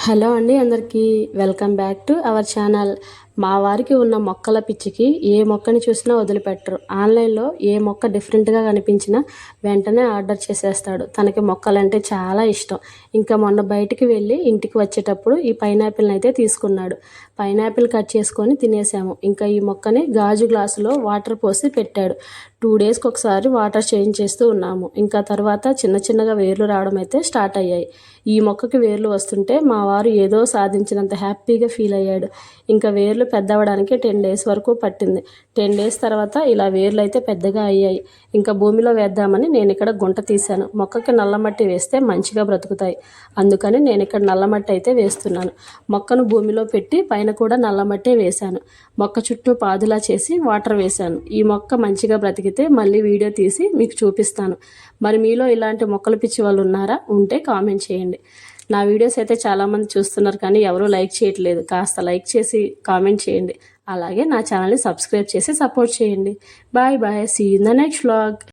Hello అండి, అందరికీ welcome back to our channel. మా వారికి ఉన్న మొక్కల పిచ్చికి ఏ మొక్కని చూసినా వదిలిపెట్టరు. ఆన్లైన్లో ఏ మొక్క డిఫరెంట్గా కనిపించినా వెంటనే ఆర్డర్ చేసేస్తాడు. తనకి మొక్కలంటే చాలా ఇష్టం. ఇంకా మొన్న బయటికి వెళ్ళి ఇంటికి వచ్చేటప్పుడు ఈ పైనాపిల్ని అయితే తీసుకున్నాడు. పైనాపిల్ కట్ చేసుకొని తినేసాము. ఇంకా ఈ మొక్కని గాజు గ్లాసులో వాటర్ పోసి పెట్టాడు. 2 డేస్కి ఒకసారి వాటర్ చేంజ్ చేస్తూ ఉన్నాము. ఇంకా తర్వాత చిన్న చిన్నగా వేర్లు రావడం అయితే స్టార్ట్ అయ్యాయి. ఈ మొక్కకి వేర్లు వస్తుంటే మా వారు ఏదో సాధించినంత హ్యాపీగా ఫీల్ అయ్యాడు. ఇంకా వేర్లు పెద్దవడానికి 10 డేస్ వరకు పట్టింది. 10 డేస్ తర్వాత ఇలా వేర్లు అయితే పెద్దగా అయ్యాయి. ఇంకా భూమిలో వేద్దామని నేను ఇక్కడ గుంట తీశాను. మొక్కకి నల్లమట్టి వేస్తే మంచిగా బ్రతుకుతాయి. అందుకని నేను ఇక్కడ నల్లమట్టి అయితే వేస్తున్నాను. మొక్కను భూమిలో పెట్టి పైన కూడా నల్లమట్టే వేశాను. మొక్క చుట్టూ పాదులా చేసి వాటర్ వేశాను. ఈ మొక్క మంచిగా బ్రతికితే మళ్ళీ వీడియో తీసి మీకు చూపిస్తాను. మరి మీలో ఇలాంటి మొక్కలు పిచ్చి వాళ్ళు ఉన్నారా? ఉంటే కామెంట్ చేయండి. నా వీడియోస్ అయితే చాలామంది చూస్తున్నారు కానీ ఎవరూ లైక్ చేయట్లేదు. కాస్త లైక్ చేసి కామెంట్ చేయండి. అలాగే నా ఛానల్ని సబ్స్క్రైబ్ చేసి సపోర్ట్ చేయండి. Bye bye, see you in the next vlog.